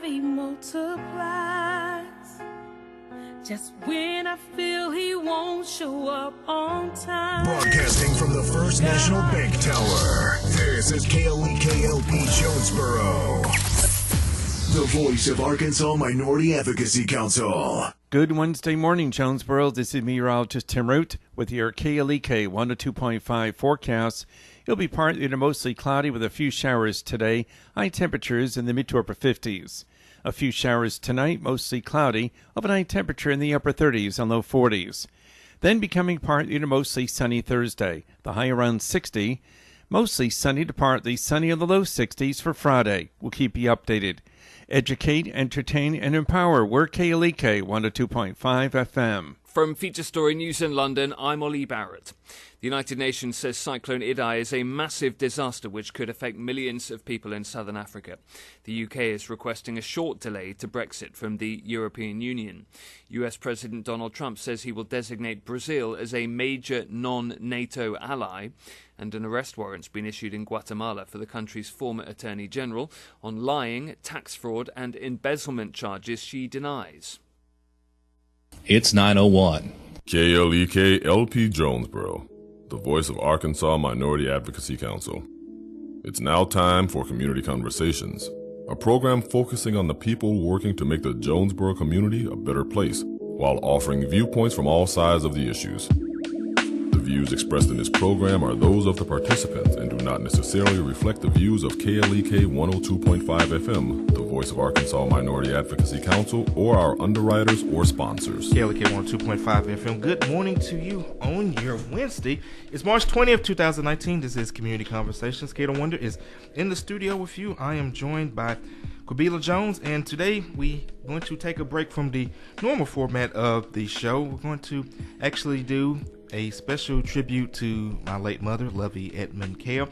he multiplies. Just when I feel he won't show up on time. Broadcasting from the First National Bank Tower, this is Kale Jonesboro, the voice of Arkansas Minority Advocacy Council. Good Wednesday morning, Jonesboro. This is meteorologist Tim Root with your KLEK 102.5 forecast. It'll be partly to mostly cloudy with a few showers today. High temperatures in the mid to upper 50s. A few showers tonight, mostly cloudy. Overnight temperature in the upper 30s and low 40s. Then becoming partly to mostly sunny Thursday. The high around 60. Mostly sunny to partly sunny in the low 60s for Friday. We'll keep you updated. Educate, entertain, and empower. We're KLEK 102.5 FM. From Feature Story News in London, I'm Ollie Barrett. The United Nations says Cyclone Idai is a massive disaster which could affect millions of people in southern Africa. The UK is requesting a short delay to Brexit from the European Union. US President Donald Trump says he will designate Brazil as a major non-NATO ally, and an arrest warrant's been issued in Guatemala for the country's former Attorney General on lying, tax fraud and embezzlement charges she denies. It's 9:01. KLEK LP Jonesboro, the voice of Arkansas Minority Advocacy Council. It's now time for Community Conversations, a program focusing on the people working to make the Jonesboro community a better place, while offering viewpoints from all sides of the issues. The views expressed in this program are those of the participants and do not necessarily reflect the views of KLEK 102.5 FM, the voice of Arkansas Minority Advocacy Council, or our underwriters or sponsors. KLEK 102.5 FM. Good morning to you on your Wednesday. It's March 20th, 2019. This is Community Conversations. Kate Wonder is in the studio with you. I am joined by Kabila Jones, and today we're going to take a break from the normal format of the show. We're going to actually do a special tribute to my late mother, Lovie, Edmond, Kale.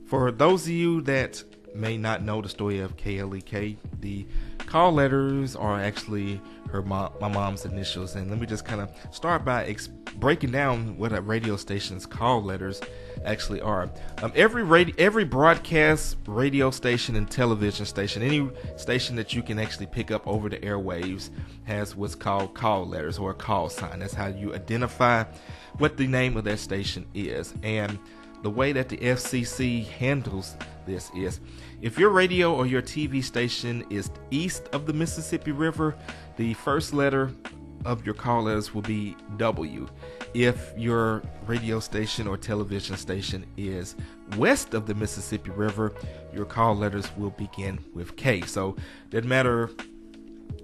For those of you that may not know the story of KLEK, the call letters are actually my mom's initials. And let me just kind of start by breaking down what a radio station's call letters actually are. Every broadcast radio station and television station, any station that you can actually pick up over the airwaves, has what's called call letters or a call sign. That's how you identify what the name of that station is. And the way that the FCC handles this is, if your radio or your TV station is east of the Mississippi River, the first letter of your call letters will be W. If your radio station or television station is west of the Mississippi River, your call letters will begin with K. So it doesn't matter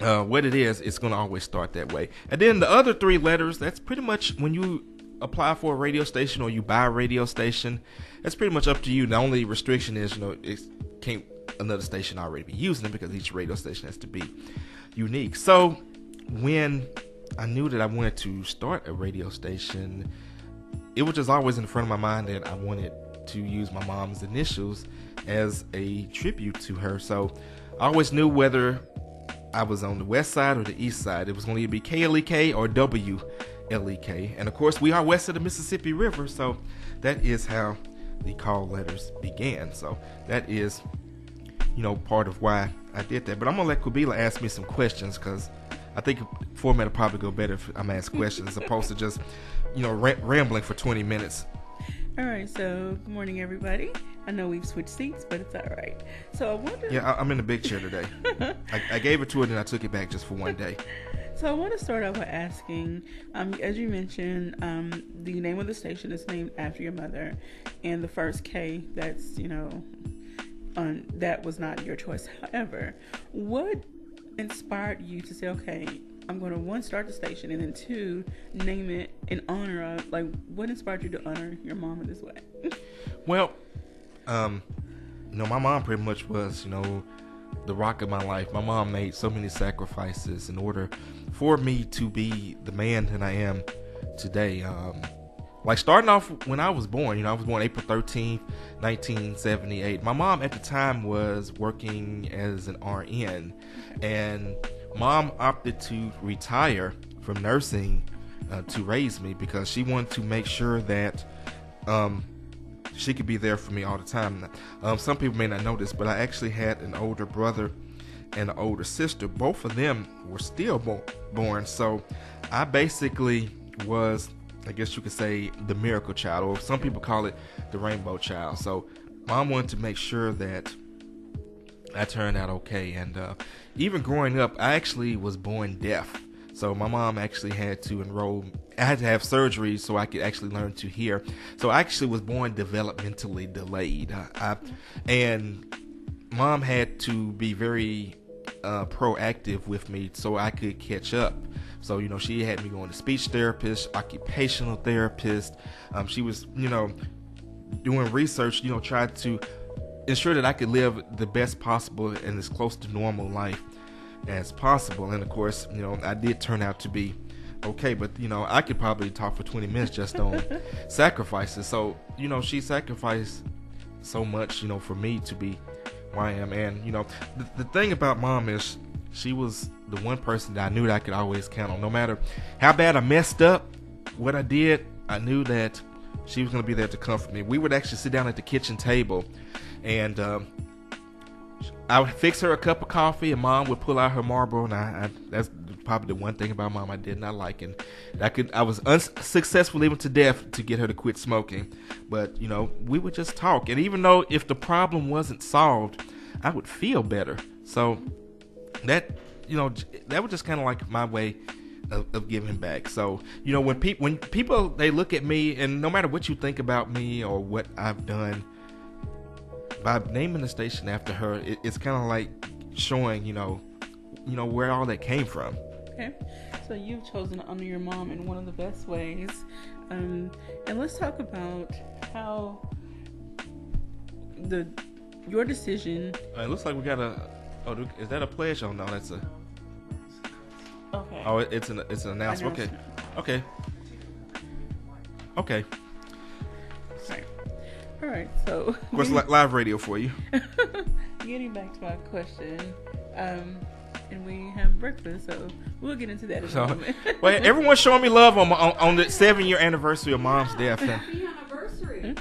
what it is, it's going to always start that way. And then the other three letters, that's pretty much when you apply for a radio station or you buy a radio station, that's pretty much up to you. The only restriction is, it can't another station already be using it, because each radio station has to be unique. So when I knew that I wanted to start a radio station, it was just always in the front of my mind that I wanted to use my mom's initials as a tribute to her. So I always knew whether I was on the west side or the east side, it was going to be KLEK or WLEK. And of course, we are west of the Mississippi River, so that is how the call letters began. So that is, part of why I did that. But I'm going to let Kabila ask me some questions, because I think format will probably go better if I'm asked questions as opposed to just, rambling for 20 minutes. All right, so good morning, everybody. I know we've switched seats, but it's all right. So I wonder... Yeah, I'm in the big chair today. I gave it to her, and then I took it back just for one day. So I want to start off by asking, as you mentioned, the name of the station is named after your mother, and the first K, that's, that was not your choice. However, what inspired you to say, okay, I'm going to, one, start the station, and then two, name it in honor of, what inspired you to honor your mom in this way? Well, my mom pretty much was, the rock of my life. My mom made so many sacrifices in order for me to be the man that I am today. Starting off when I was born, I was born April 13th, 1978. My mom at the time was working as an RN, and Mom opted to retire from nursing to raise me, because she wanted to make sure that she could be there for me all the time. Some people may not know this, but I actually had an older brother and an older sister. Both of them were stillborn. So I basically was, I guess you could say, the miracle child, or some people call it the rainbow child. So mom wanted to make sure that I turned out okay. And even growing up, I actually was born deaf. So my mom actually had to I had to have surgery so I could actually learn to hear. So I actually was born developmentally delayed. And mom had to be very proactive with me so I could catch up. So, she had me going to speech therapist, occupational therapist. She was, doing research, tried to ensure that I could live the best possible and as close to normal life as possible. And of course, I did turn out to be okay, but I could probably talk for 20 minutes just on sacrifices. So, she sacrificed so much, for me to be where I am. And, the thing about mom is she was the one person that I knew that I could always count on. No matter how bad I messed up, what I did, I knew that she was going to be there to comfort me. We would actually sit down at the kitchen table, and I would fix her a cup of coffee, and mom would pull out her Marlboro, and that's probably the one thing about mom I did not like. And I was unsuccessful even to death to get her to quit smoking. But, we would just talk. And even though if the problem wasn't solved, I would feel better. So that was just kind of like my way of giving back. So, when people, they look at me, and no matter what you think about me or what I've done, by naming the station after her, it's kind of like showing, where all that came from. Okay, so you've chosen to honor your mom in one of the best ways, and let's talk about how your decision. It looks like we got is that a pledge? Oh no, that's a. Okay. Oh, it's an announcement. Okay. All right, so of course, live radio for you. Getting back to our question, and we have breakfast, so we'll get into that in a moment. Well, everyone's showing me love on the 7-year anniversary of mom's death. Happy anniversary!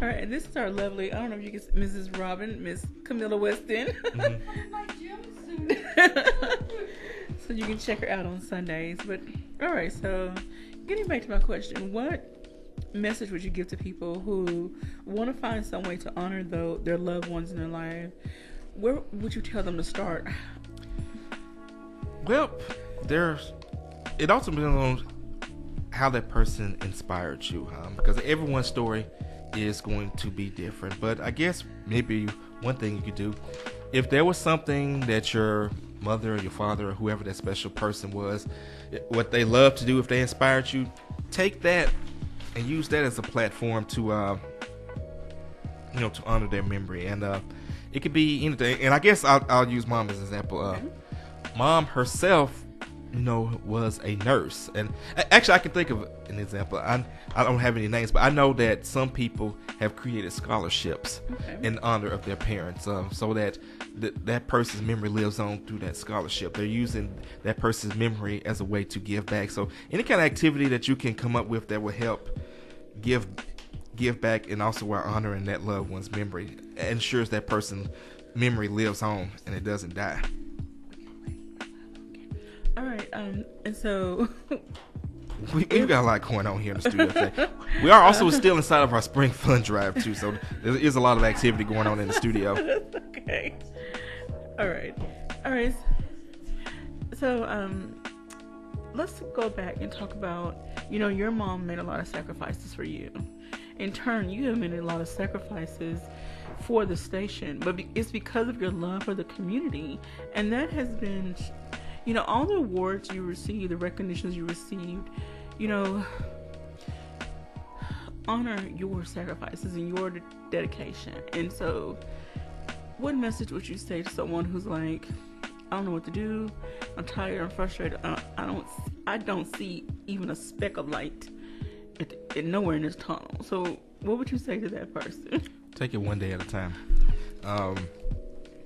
All right, and this is our lovely, I don't know if you can, Mrs. Robin, Miss Camilla Weston. Mm-hmm. My jumpsuit. So you can check her out on Sundays. But all right, so getting back to my question, what message would you give to people who want to find some way to honor their loved ones in their life? Where would you tell them to start? Well, it also depends on how that person inspired you, because everyone's story is going to be different. But I guess maybe one thing you could do, if there was something that your mother or your father or whoever that special person was, what they love to do, if they inspired you, take that and use that as a platform to to honor their memory. And it could be anything. And I guess I'll use mom as an example. Mom herself, was a nurse. And actually, I can think of an example. I don't have any names, but I know that some people have created scholarships in honor of their parents, so that that person's memory lives on through that scholarship. They're using that person's memory as a way to give back. So any kind of activity that you can come up with that will help give back, and also while honoring that loved one's memory, ensures that person's memory lives on and it doesn't die. All right, and so we've got a lot going on here in the studio today. We are also still inside of our spring fun drive too, so there is a lot of activity going on in the studio. Okay. All right. So let's go back and talk about, your mom made a lot of sacrifices for you. In turn, you have made a lot of sacrifices for the station, but it's because of your love for the community, and that has been, all the awards you received, the recognitions you received, honor your sacrifices and your dedication. And so, what message would you say to someone who's like, I don't know what to do, I'm tired, I'm frustrated, I don't see even a speck of light nowhere in this tunnel? So what would you say to that person? Take it one day at a time,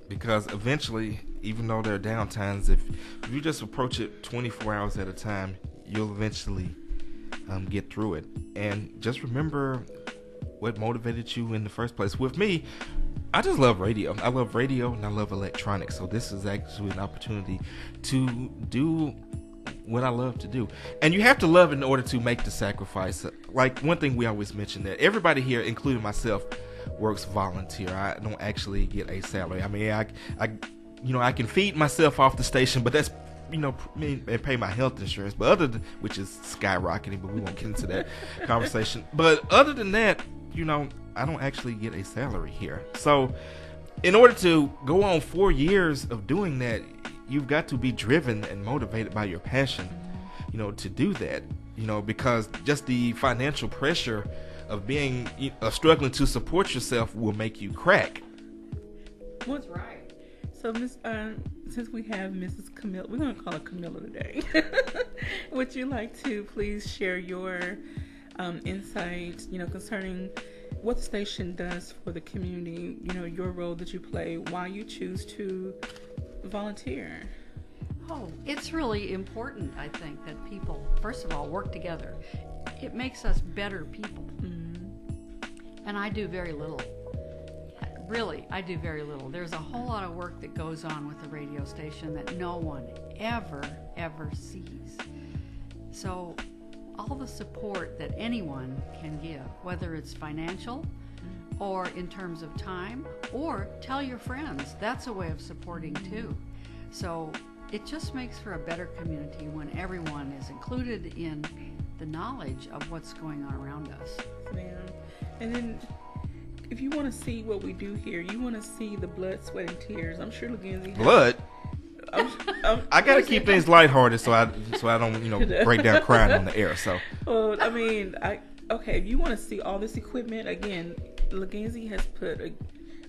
because eventually, even though there are downtimes, if you just approach it 24 hours at a time, you'll eventually get through it. And just remember what motivated you in the first place. With me, I just love radio. I love radio and I love electronics. So this is actually an opportunity to do what I love to do. And you have to love in order to make the sacrifice. Like one thing we always mention, that everybody here, including myself, works volunteer. I don't actually get a salary. I mean, I can feed myself off the station, but that's, and pay my health insurance, but which is skyrocketing, but we won't get into that conversation. But other than that, I don't actually get a salary here. So in order to go on 4 years of doing that, you've got to be driven and motivated by your passion, to do that, because just the financial pressure of being struggling to support yourself will make you crack. That's right. So, since we have Mrs. Camilla, we're going to call her Camilla today. Would you like to please share your insights, concerning what the station does for the community, your role that you play, why you choose to volunteer? Oh, it's really important, I think, that people, first of all, work together. It makes us better people. Mm-hmm. And I do very little. Really, I do very little. There's a whole lot of work that goes on with the radio station that no one ever sees. So all the support that anyone can give, whether it's financial or in terms of time, or tell your friends, that's a way of supporting too. So it just makes for a better community when everyone is included in the knowledge of what's going on around us. Yeah. And then if you want to see what we do here, you want to see the blood, sweat, and tears. I'm sure Lagenzi. Blood? I gotta keep things lighthearted so I don't break down crying on the air. So well, I mean, if you want to see all this equipment again, Lagenzi has put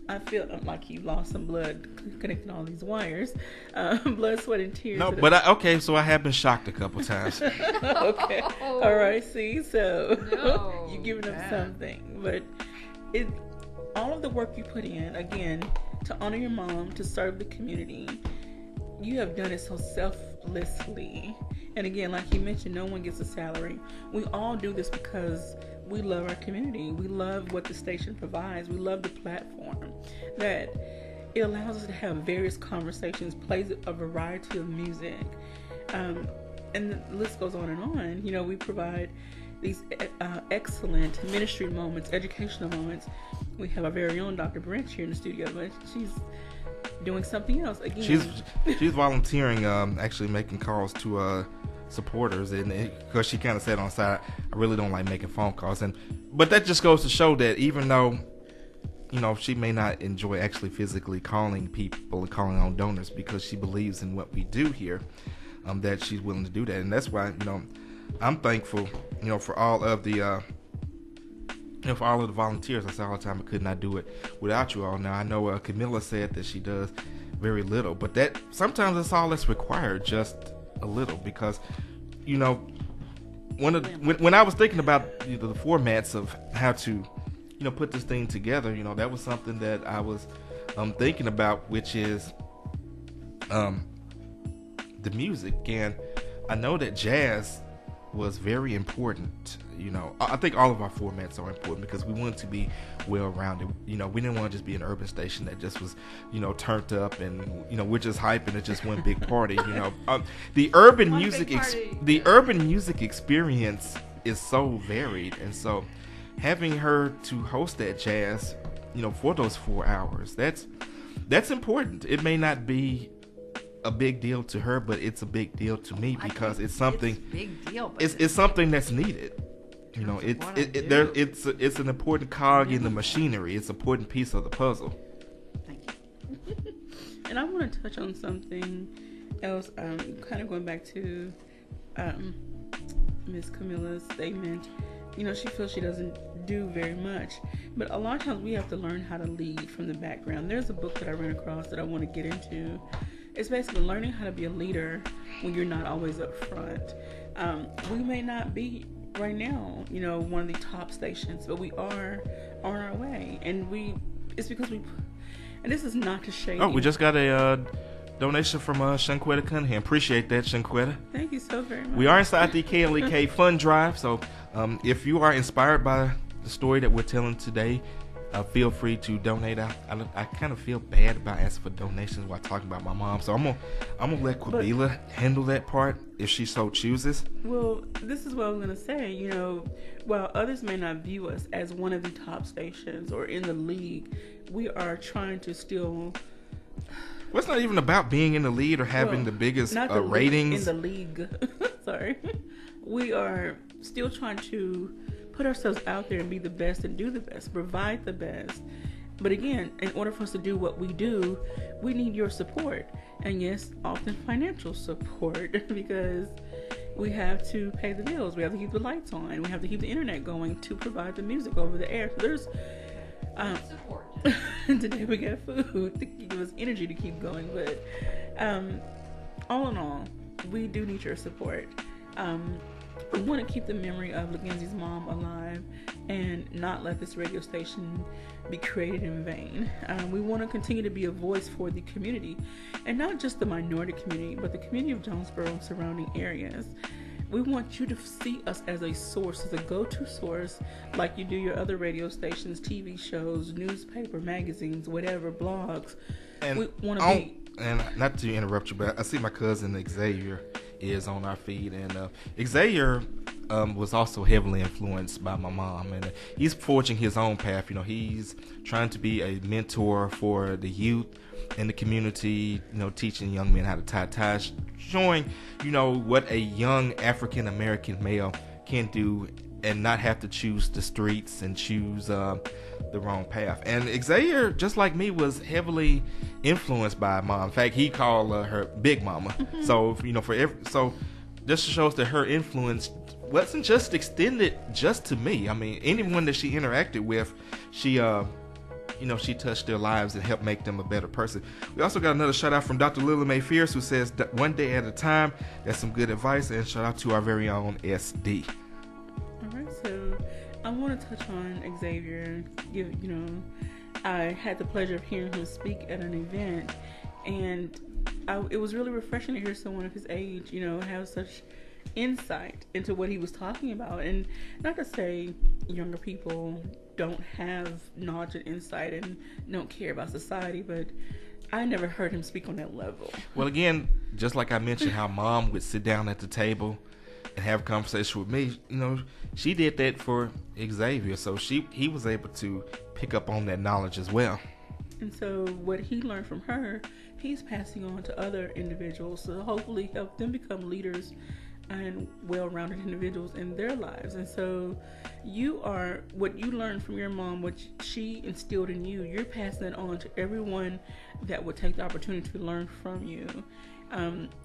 I feel like he lost some blood connecting all these wires. Blood, sweat, and tears. No, but so I have been shocked a couple times. Okay, all right. See, so you're giving them something, but all of the work you put in, again, to honor your mom, to serve the community, you have done it so selflessly. And again, like you mentioned, no one gets a salary. We all do this because we love our community. We love what the station provides. We love the platform that it allows us to have various conversations, plays a variety of music, and the list goes on and on. We provide these excellent ministry moments, educational moments. We have our very own Dr. Branch here in the studio, but she's doing something else again. She's volunteering, actually making calls to supporters, and because she kind of said on the side, I really don't like making phone calls, but that just goes to show that even though she may not enjoy actually physically calling people and calling on donors, because she believes in what we do here, that she's willing to do that. And that's why I'm thankful for all of the for all of the volunteers. I say all the time, I could not do it without you all. Now I know Camilla said that she does very little, but that sometimes that's all that's required, just a little, because when I was thinking about the formats of how to put this thing together, that was something that I was thinking about, which is the music. And I know that jazz was very important. I think all of our formats are important because we want to be well-rounded. We didn't want to just be an urban station that just was, turned up and, we're just hyping it, just one big party. The urban music experience is so varied, and so having her to host that jazz, for those 4 hours, that's important. It may not be a big deal to her, but it's a big deal to me because it's something. It's a big deal. It's something that's needed. It's an important cog in the machinery. It's an important piece of the puzzle. Thank you. And I want to touch on something else. Kind of going back to Miss Camilla's statement. She feels she doesn't do very much, but a lot of times we have to learn how to lead from the background. There's a book that I ran across that I want to get into. It's basically learning how to be a leader when you're not always up front. We may not be right now, one of the top stations, but we are on our way, and it's because and this is not to shade. Oh, we just got a donation from Shanquetta Cunningham. Appreciate that, Shanquetta. Thank you so very much. We are inside the KLEK Fund Drive, so if you are inspired by the story that we're telling today, feel free to donate. I kind of feel bad about asking for donations while talking about my mom, so I'm gonna let Quabila handle that part if she so chooses. Well, this is what I was gonna say. You know, while others may not view us as one of the top stations or in the league, we are trying to still. Well, it's not even about being in the lead or having the biggest ratings. In the league. Sorry. We are still trying to put ourselves out there and be the best and do the best, provide the best. But again, in order for us to do what we do, we need your support. And yes, often financial support because we have to pay the bills. We have to keep the lights on. We have to keep the internet going to provide the music over the air. So there's support. today we got food to give us energy to keep going. But all in all, we do need your support. We want to keep the memory of Legenzie's mom alive and not let this radio station be created in vain. We want to continue to be a voice for the community, and not just the minority community, but the community of Jonesboro and surrounding areas. We want you to see us as a source, as a go-to source, like you do your other radio stations, TV shows, newspaper, magazines, whatever, blogs. And we want to be... And not to interrupt you, but I see my cousin Xavier is on our feed, and Xavier was also heavily influenced by my mom, and he's forging his own path. You know, he's trying to be a mentor for the youth in the community, you know, teaching young men how to tie ties, showing, you know, what a young African American male can do and not have to choose the streets and choose the wrong path. And Xavier, just like me, was heavily influenced by mom. In fact, he called her Big Mama. Mm-hmm. So, you know, so this shows that her influence wasn't just extended just to me. I mean, anyone that she interacted with, she touched their lives and helped make them a better person. We also got another shout out from Dr. Lily Mae Fierce, who says that one day at a time. That's some good advice. And shout out to our very own SD. All right, so I want to touch on Xavier. I had the pleasure of hearing him speak at an event, and it was really refreshing to hear someone of his age, you know, have such insight into what he was talking about. And not to say younger people don't have knowledge and insight and don't care about society, but I never heard him speak on that level. Well, again, just like I mentioned how mom would sit down at the table and have a conversation with me, you know, she did that for Xavier, so he was able to pick up on that knowledge as well. And so what he learned from her, he's passing on to other individuals to hopefully help them become leaders and well-rounded individuals in their lives. And so you are, what you learned from your mom, what she instilled in you, you're passing that on to everyone that would take the opportunity to learn from you.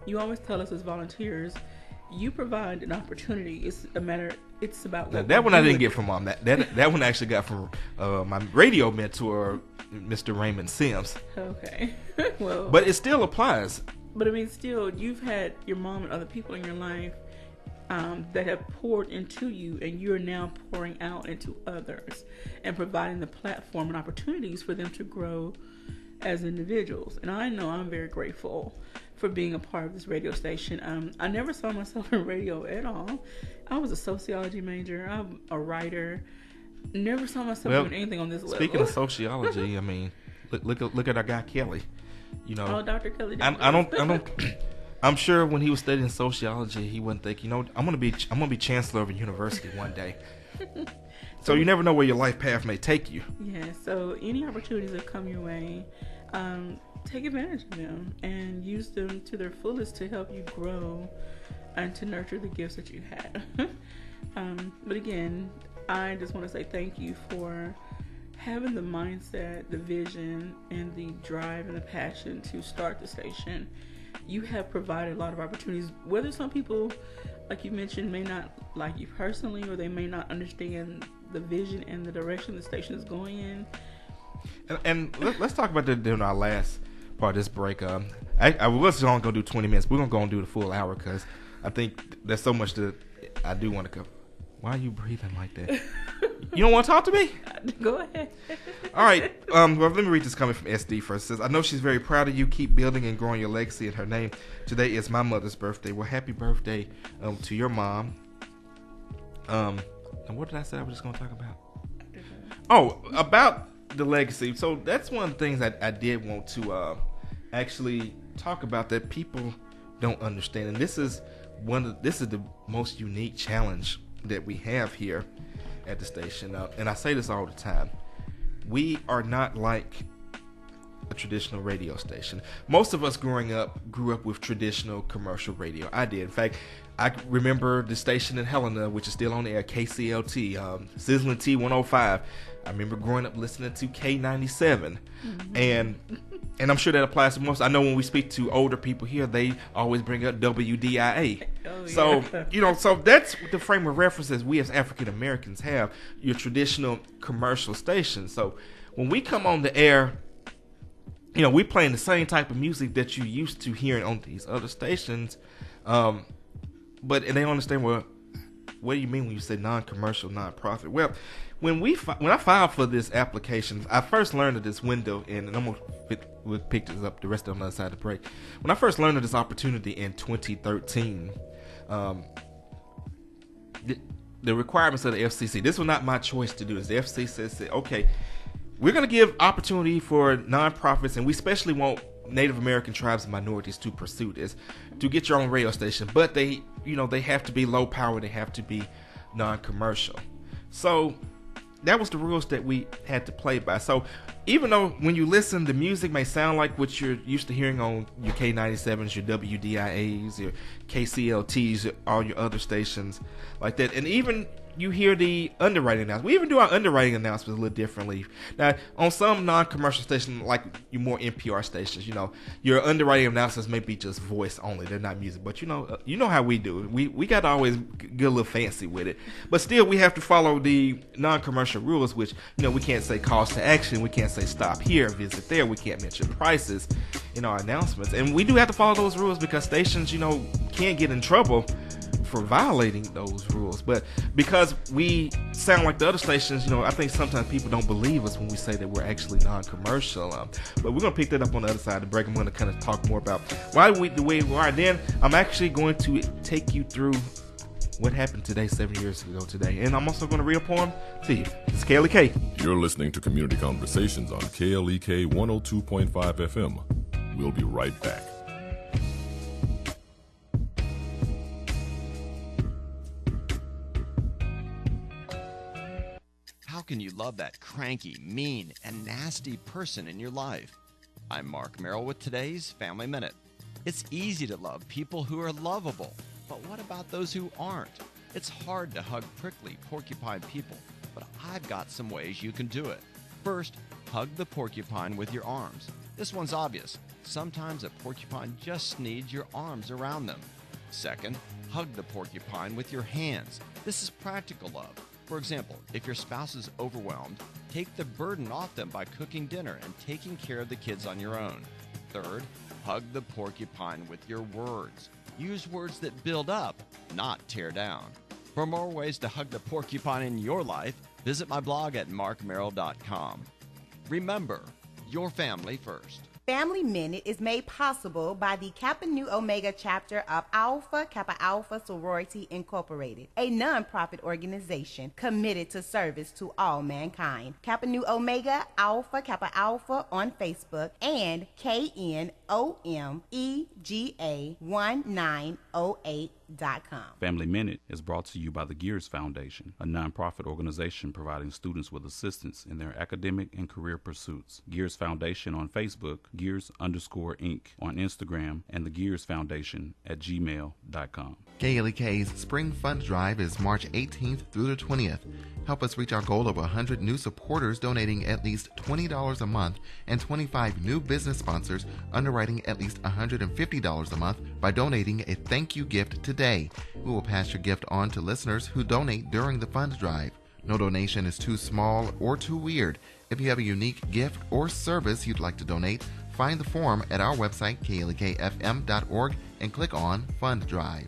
You always tell us as volunteers, you provide an opportunity. It's about what that one I didn't get from mom. That one I actually got from my radio mentor, Mr. Raymond Sims. Okay. Well, but it still applies. But I mean, still, you've had your mom and other people in your life that have poured into you, and you're now pouring out into others and providing the platform and opportunities for them to grow as individuals. And I know I'm very grateful for being a part of this radio station. I never saw myself in radio at all. I was a sociology major. I'm a writer. Never saw myself doing anything on this level. Speaking of sociology, I mean, look at our guy Kelly. You know, Dr. Kelly. I'm sure when he was studying sociology, he wouldn't think, you know, I'm gonna be chancellor of a university one day. So you never know where your life path may take you. Yeah. So any opportunities that come your way, take advantage of them and use them to their fullest to help you grow and to nurture the gifts that you had. But again, I just want to say thank you for having the mindset, the vision, and the drive and the passion to start the station. You have provided a lot of opportunities, whether some people, like you mentioned, may not like you personally, or they may not understand the vision and the direction the station is going in. And let's talk about that during our last part of this break. I was only going to do 20 minutes. We're going to go and do the full hour because I think there's so much that I do want to cover. Why are you breathing like that? You don't want to talk to me? Go ahead. All right. Well, let me read this comment from SD first. It says, I know she's very proud of you. Keep building and growing your legacy. And her name today is my mother's birthday. Well, happy birthday to your mom. And what did I say I was just going to talk about? Oh, about the legacy. So that's one of the things I did want to actually talk about that people don't understand. And this is the most unique challenge that we have here at the station. And I say this all the time. We are not like a traditional radio station. Most of us grew up with traditional commercial radio. I did. In fact, I remember the station in Helena, which is still on the air, KCLT, Sizzling T105. I remember growing up listening to K97. And I'm sure that applies to most. I know when we speak to older people here, they always bring up WDIA. Oh, so, yeah. So that's the frame of reference as we as African Americans have, your traditional commercial station. So when we come on the air, we're playing the same type of music that you used to hearing on these other stations. But they don't understand, well, what do you mean when you say non-commercial, non-profit? Well, when I filed for this application, I first learned of this window, and I'm going to pick this up the rest of the other side of the break. When I first learned of this opportunity in 2013, the requirements of the FCC, this was not my choice to do this. The FCC said, okay, we're going to give opportunity for nonprofits, and we especially want Native American tribes and minorities to pursue this, to get your own radio station. But they have to be low power. They have to be non-commercial. So that was the rules that we had to play by. So even though when you listen, the music may sound like what you're used to hearing on your K97s, your WDIAs, your KCLTs, all your other stations like that, and even you hear the underwriting announcements. We even do our underwriting announcements a little differently. Now, on some non-commercial stations, like your more NPR stations, your underwriting announcements may be just voice only. They're not music. But you know how we do it. We got to always get a little fancy with it. But still, we have to follow the non-commercial rules, which, we can't say calls to action. We can't say stop here, visit there. We can't mention prices in our announcements. And we do have to follow those rules because stations, can't get in trouble for violating those rules. But because we sound like the other stations, I think sometimes people don't believe us when we say that we're actually non-commercial. But we're going to pick that up on the other side of the break. I'm going to kind of talk more about why we the way we are. Then I'm actually going to take you through what happened today, 7 years ago today. And I'm also going to read a poem to you. It's Kale K. You're listening to Community Conversations on KLEK 102.5 FM. We'll be right back. How can you love that cranky, mean, and nasty person in your life? I'm Mark Merrill with today's Family Minute. It's easy to love people who are lovable, but what about those who aren't? It's hard to hug prickly, porcupine people, but I've got some ways you can do it. First, hug the porcupine with your arms. This one's obvious. Sometimes a porcupine just needs your arms around them. Second, hug the porcupine with your hands. This is practical love. For example, if your spouse is overwhelmed, take the burden off them by cooking dinner and taking care of the kids on your own. Third, hug the porcupine with your words. Use words that build up, not tear down. For more ways to hug the porcupine in your life, visit my blog at markmerrill.com. Remember, your family first. Family Minute is made possible by the Kappa Nu Omega chapter of Alpha Kappa Alpha Sorority Incorporated, a non-profit organization committed to service to all mankind. Kappa Nu Omega Alpha Kappa Alpha on Facebook and KNOMEGA1908.com. Family Minute is brought to you by the Gears Foundation, a non-profit organization providing students with assistance in their academic and career pursuits. Gears Foundation on Facebook, Gears_Inc. on Instagram, and the Gears Foundation at gmail.com. KLEK's Spring Fund Drive is March 18th through the 20th. Help us reach our goal of 100 new supporters donating at least $20 a month and 25 new business sponsors underwriting at least $150 a month by donating a thank you gift today. We will pass your gift on to listeners who donate during the fund drive. No donation is too small or too weird. If you have a unique gift or service you'd like to donate, find the form at our website, klekfm.org, and click on Fund Drive.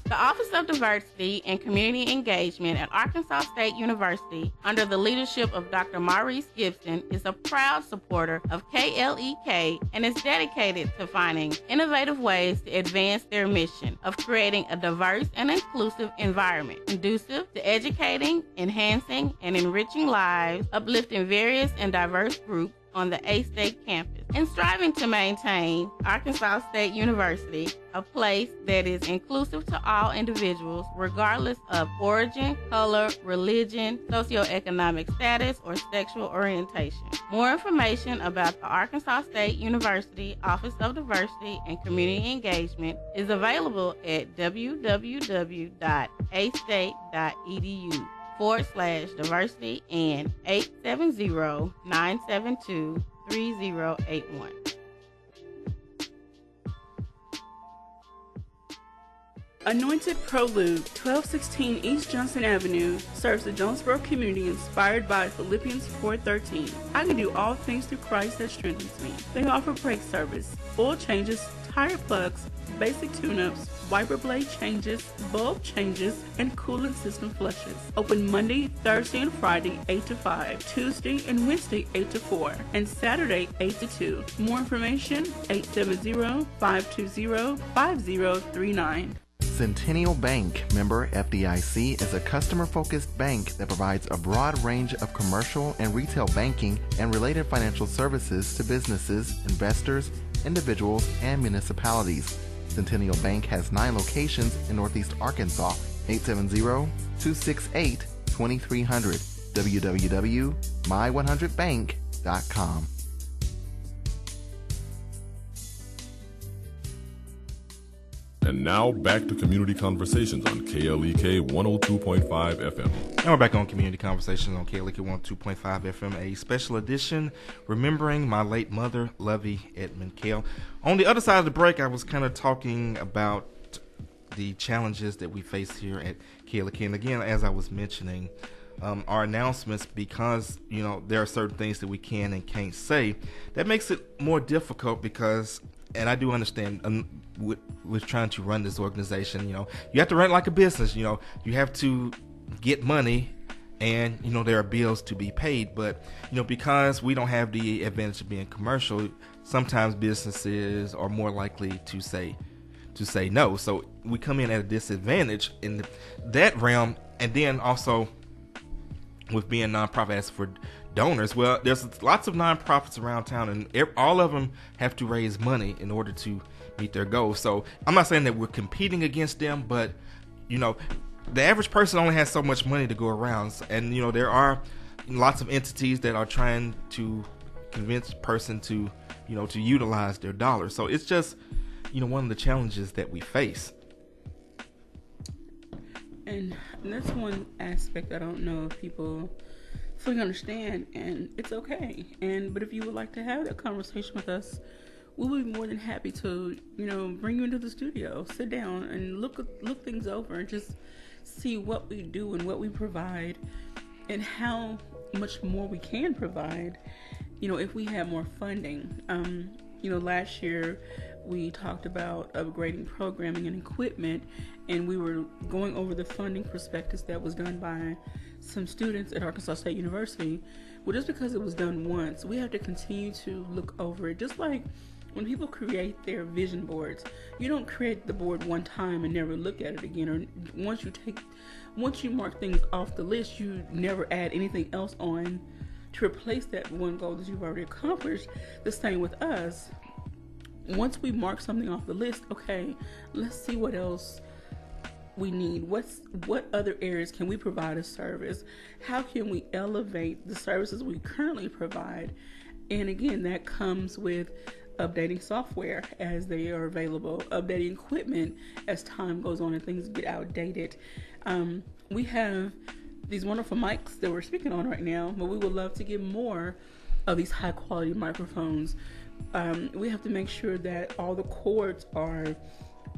The Office of Diversity and Community Engagement at Arkansas State University, under the leadership of Dr. Maurice Gibson, is a proud supporter of KLEK and is dedicated to finding innovative ways to advance their mission of creating a diverse and inclusive environment, conducive to educating, enhancing, and enriching lives, uplifting various and diverse groups on the A-State campus, and striving to maintain Arkansas State University a place that is inclusive to all individuals, regardless of origin, color, religion, socioeconomic status, or sexual orientation. More information about the Arkansas State University Office of Diversity and Community Engagement is available at www.astate.edu/diversity and 870-972-3081. Anointed Prolube, 1216 East Johnson Avenue, serves the Jonesboro community inspired by Philippians 4:13. I can do all things through Christ that strengthens me. They offer brake service, oil changes, tire plugs, basic tune-ups, wiper blade changes, bulb changes, and coolant system flushes. Open Monday, Thursday, and Friday 8 to 5, Tuesday and Wednesday 8 to 4, and Saturday 8 to 2. More information 870-520-5039. Centennial Bank, member FDIC, is a customer-focused bank that provides a broad range of commercial and retail banking and related financial services to businesses, investors, individuals, and municipalities. Centennial Bank has 9 locations in Northeast Arkansas. 870-268-2300. www.my100bank.com. And now back to Community Conversations on KLEK 102.5 FM. And we're back on Community Conversations on KLEK 102.5 FM, a special edition remembering my late mother, Lovie, Edmond, Kale. On the other side of the break, I was kind of talking about the challenges that we face here at KLEK. And again, as I was mentioning, our announcements, because there are certain things that we can and can't say, that makes it more difficult because, and I do understand, with trying to run this organization, you have to run it like a business. You have to get money, and there are bills to be paid. But because we don't have the advantage of being commercial, sometimes businesses are more likely to say no. So we come in at a disadvantage in that realm. And then also with being nonprofit, as for donors, well, there's lots of nonprofits around town, and all of them have to raise money in order to meet their goals. So I'm not saying that we're competing against them, but the average person only has so much money to go around, and there are lots of entities that are trying to convince a person to to utilize their dollars. So it's just one of the challenges that we face. And that's one aspect I don't know if people fully understand, and it's okay. But if you would like to have that conversation with us, we'll be more than happy to, bring you into the studio, sit down and look things over and just see what we do and what we provide and how much more we can provide, if we have more funding. Last year we talked about upgrading programming and equipment, and we were going over the funding prospectus that was done by some students at Arkansas State University. Well, just because it was done once, we have to continue to look over it. Just like when people create their vision boards, you don't create the board one time and never look at it again. Or once you mark things off the list, you never add anything else on to replace that one goal that you've already accomplished. The same with us. Once we mark something off the list, okay, let's see what else we need. What other areas can we provide a service? How can we elevate the services we currently provide? And again, that comes with updating software as they are available, updating equipment as time goes on and things get outdated. We have these wonderful mics that we're speaking on right now, but we would love to get more of these high quality microphones. We have to make sure that all the cords are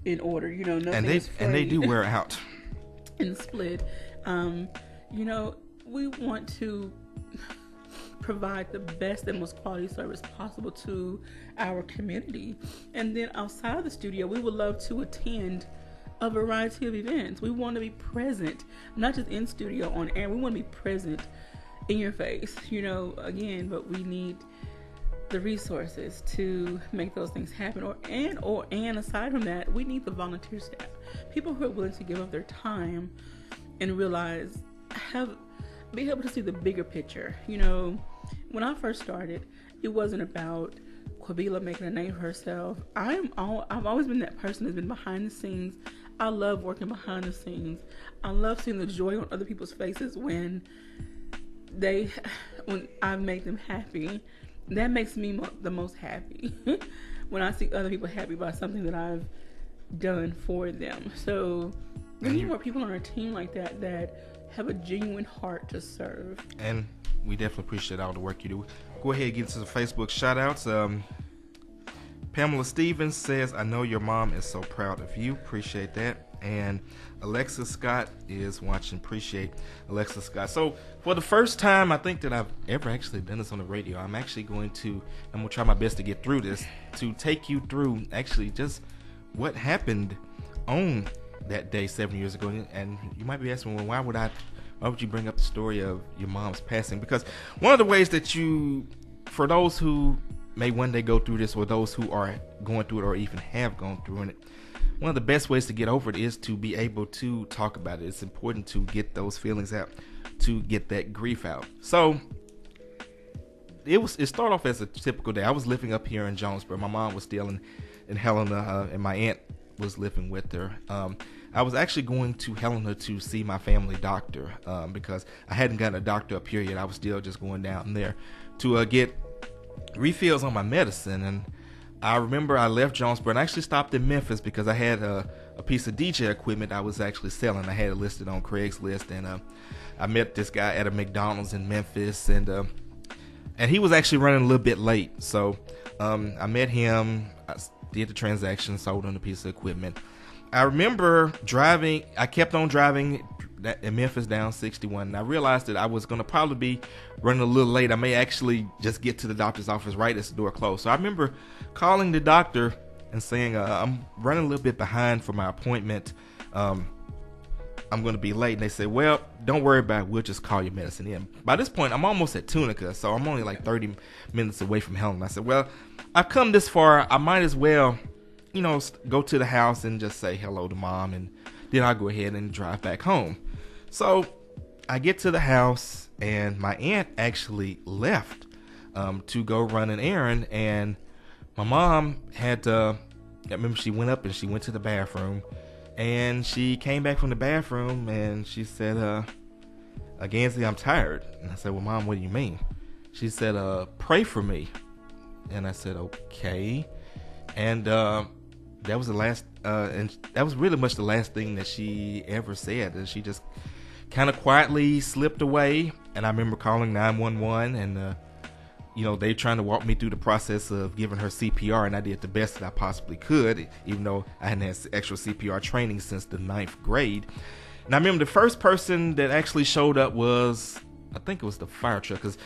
in order, nothing is frayed. And they do wear out and split. We want to provide the best and most quality service possible to our community. And then outside of the studio, we would love to attend a variety of events. We want to be present, not just in studio, on air. We want to be present in your face, again, but we need the resources to make those things happen. And aside from that, we need the volunteer staff, people who are willing to give up their time and be able to see the bigger picture. When I first started, it wasn't about Quabila making a name for herself. I've always been that person that's been behind the scenes. I love working behind the scenes. I love seeing the joy on other people's faces when I make them happy. That makes me the most happy when I see other people happy about something that I've done for them. So we need more people on our team like that have a genuine heart to serve. And we definitely appreciate all the work you do. Go ahead and get into the Facebook shout outs. Pamela Stevens says, I know your mom is so proud of you. Appreciate that. And Alexa Scott is watching. Appreciate Alexa Scott. So for the first time I think that I've ever actually done this on the radio, I'm going to try my best to get through this, to take you through actually just what happened on that day 7 years ago. And you might be asking, well, why would you bring up the story of your mom's passing? Because one of the ways that for those who may one day go through this, or those who are going through it or even have gone through it, one of the best ways to get over it is to be able to talk about it. It's important to get those feelings out, to get that grief out. So it started off as a typical day. I was living up here in Jonesboro. My mom was still in Helena, and my aunt was living with her. I was actually going to Helena to see my family doctor because I hadn't gotten a doctor up here yet. I was still just going down there to get refills on my medicine. And I remember I left Jonesboro and I actually stopped in Memphis because I had a piece of DJ equipment I was actually selling. I had it listed on Craigslist, and I met this guy at a McDonald's in Memphis, and he was actually running a little bit late. So I met him, I did the transaction, sold him a piece of equipment. I remember driving, I kept on driving in Memphis down 61, and I realized that I was going to probably be running a little late. I may actually just get to the doctor's office right as the door closed. So I remember calling the doctor and saying, I'm running a little bit behind for my appointment. I'm going to be late. And they said, well, don't worry about it. We'll just call your medicine in. By this point, I'm almost at Tunica, so I'm only like 30 minutes away from Helena. I said, well, I've come this far. I might as well, go to the house and just say hello to mom, and then I'll go ahead and drive back home. So I get to the house, and my aunt actually left to go run an errand, and my mom had to, I remember she went up and she went to the bathroom, and she came back from the bathroom and she said, Gansey, I'm tired. And I said, well, Mom, what do you mean? She said, pray for me. And I said, okay. And that was the last, and that was really much the last thing that she ever said. And she just kind of quietly slipped away. And I remember calling 911, and they trying to walk me through the process of giving her CPR, and I did the best that I possibly could, even though I hadn't had actual CPR training since the 9th grade. And I remember the first person that actually showed up was, I think it was the fire truck, because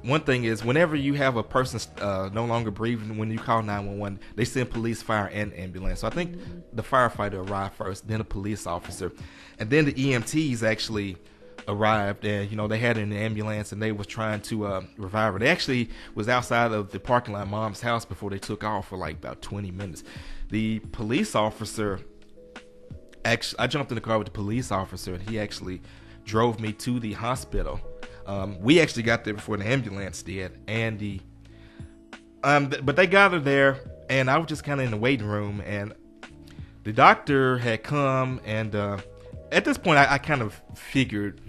one thing is, whenever you have a person no longer breathing, when you call 911, they send police, fire, and ambulance. So I think the firefighter arrived first, then a police officer, and then the EMTs actually arrived, and they had an ambulance, and they was trying to revive her. They actually was outside of the parking lot of Mom's house before they took off for like about 20 minutes. The police officer, I jumped in the car with the police officer, and he actually drove me to the hospital. We actually got there before the ambulance did, and but they got her there, and I was just kind of in the waiting room, and the doctor had come, and at this point I kind of figured,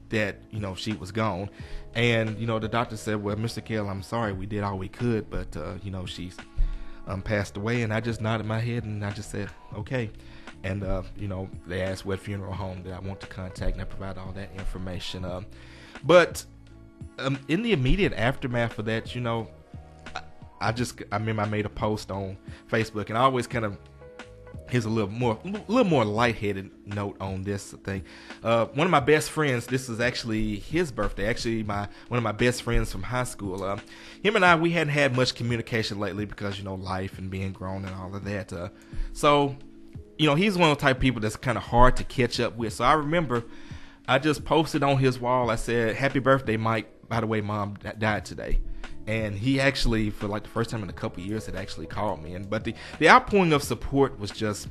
that, she was gone, and, the doctor said, well, Mr. Kale, I'm sorry, we did all we could, but, she's passed away. And I just nodded my head, and I just said, okay. And, they asked what funeral home that I want to contact, and I provided all that information. But in the immediate aftermath of that, I remember I made a post on Facebook, and I always kind of, here's a little more lightheaded note on this thing. One of my best friends, this is actually his birthday. Actually, one of my best friends from high school. Him and I, we hadn't had much communication lately because, life and being grown and all of that. So he's one of the type of people that's kind of hard to catch up with. So I remember I just posted on his wall, I said, "Happy birthday, Mike. By the way, Mom died today." And he actually, for like the first time in a couple of years, had actually called me. But the outpouring of support was just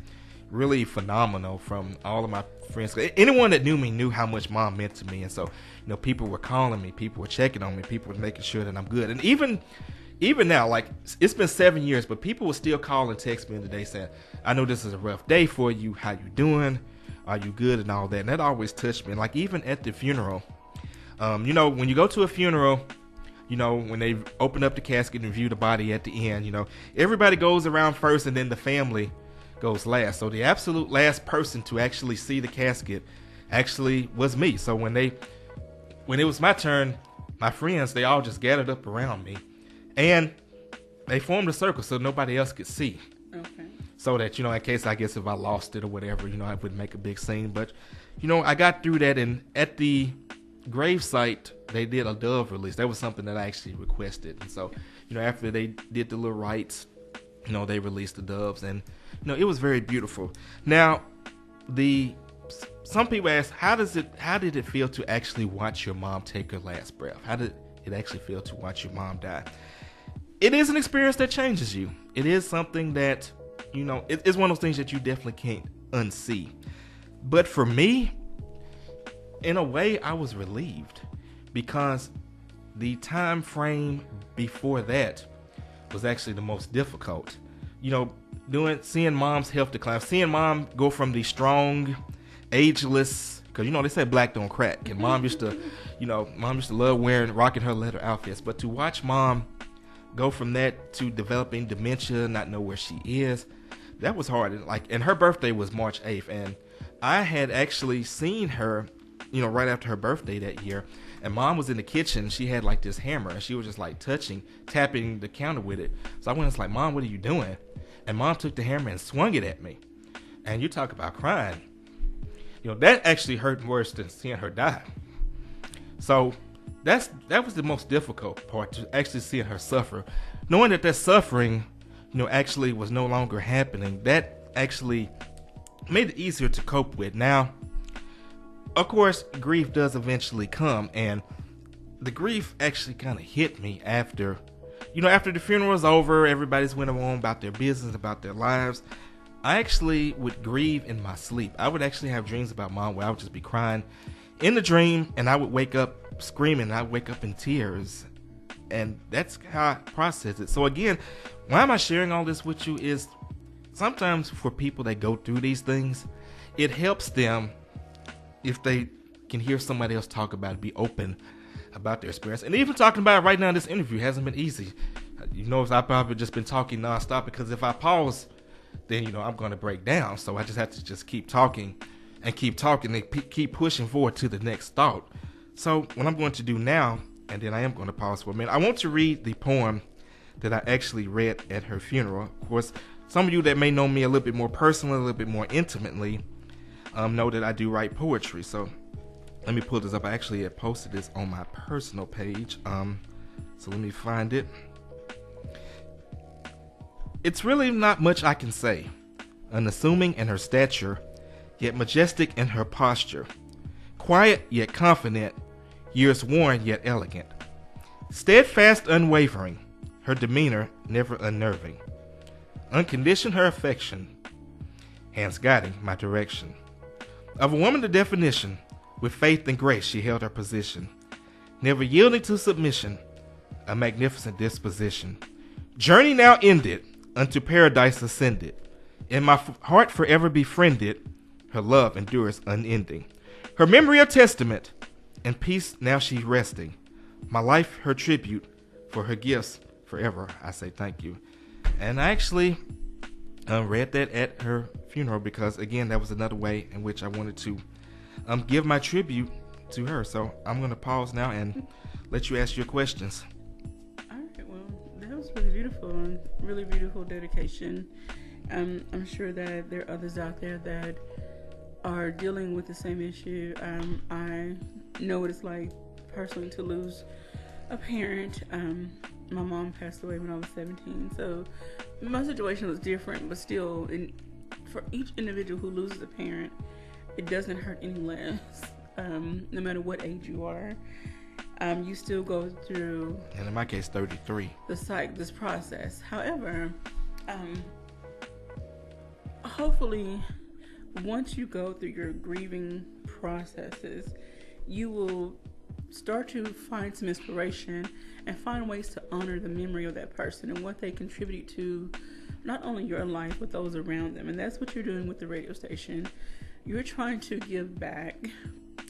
really phenomenal from all of my friends. Anyone that knew me knew how much Mom meant to me. And so, people were calling me, people were checking on me, people were making sure that I'm good. And even now, like, it's been 7 years, but people will still call and text me today saying, "I know this is a rough day for you. How you doing? Are you good?" and all that. And that always touched me. Like, even at the funeral, when you go to a funeral, when they open up the casket and view the body at the end, everybody goes around first and then the family goes last. So the absolute last person to actually see the casket actually was me. So when it was my turn, my friends, they all just gathered up around me and they formed a circle so nobody else could see. Okay. So that, in case, I guess, if I lost it or whatever, I wouldn't make a big scene. But, I got through that, and at the gravesite, they did a dove release. That was something that I actually requested. And so, after they did the little rites, they released the doves, and, it was very beautiful. Now, some people ask, how did it feel to actually watch your mom take her last breath? How did it actually feel to watch your mom die? It is an experience that changes you. It is something that, it's one of those things that you definitely can't unsee. But for me, in a way, I was relieved because the time frame before that was actually the most difficult. Seeing Mom's health decline, seeing Mom go from the strong, ageless, because they said black don't crack, and Mom used to love rocking her leather outfits. But to watch Mom go from that to developing dementia, not know where she is, that was hard. And her birthday was March 8th, and I had actually seen her, right after her birthday that year, and Mom was in the kitchen. She had like this hammer, and she was just like tapping the counter with it. So I went and was like, "Mom, what are you doing?" And Mom took the hammer and swung it at me. And you talk about crying. That actually hurt worse than seeing her die. So that was the most difficult part, to actually see her suffer. Knowing that suffering, actually was no longer happening, that actually made it easier to cope with. Now, of course, grief does eventually come, and the grief actually kind of hit me after the funeral was over, everybody's went on about their business, about their lives. I actually would grieve in my sleep. I would actually have dreams about Mom where I would just be crying in the dream, and I would wake up screaming, I'd wake up in tears, and that's how I process it. So again, why am I sharing all this with you is sometimes for people that go through these things, it helps them if they can hear somebody else talk about it, be open about their experience. And even talking about it right now in this interview hasn't been easy. I've probably just been talking nonstop, because if I pause, then, I'm going to break down. So I just have to just keep talking and keep pushing forward to the next thought. So what I'm going to do now, and then I am going to pause for a minute, I want to read the poem that I actually read at her funeral. Of course, some of you that may know me a little bit more personally, a little bit more intimately, know that I do write poetry. So let me pull this up. I actually had posted this on my personal page. So let me find it. It's really not much I can say. Unassuming in her stature, yet majestic in her posture. Quiet yet confident, years worn yet elegant. Steadfast, unwavering, her demeanor never unnerving. Unconditioned her affection, hands guiding my direction. Of a woman the definition, with faith and grace she held her position. Never yielding to submission, a magnificent disposition. Journey now ended, unto paradise ascended. In my heart forever befriended, her love endures unending. Her memory a testament, in peace now she's resting. My life her tribute, for her gifts forever I say thank you. And I actually read that at her funeral because, again, that was another way in which I wanted to give my tribute to her. So I'm going to pause now and let you ask your questions. All right, well, that was really beautiful and really beautiful dedication. I'm sure that there are others out there that are dealing with the same issue. I know what it's like personally to lose a parent. My mom passed away when I was 17, so my situation was different, but still, for each individual who loses a parent, it doesn't hurt any less, no matter what age you are. You still go through, and in my case, 33. This process. However, hopefully, once you go through your grieving processes, you will start to find some inspiration and find ways to honor the memory of that person and what they contribute to not only your life but those around them. And that's what you're doing with the radio station. You're trying to give back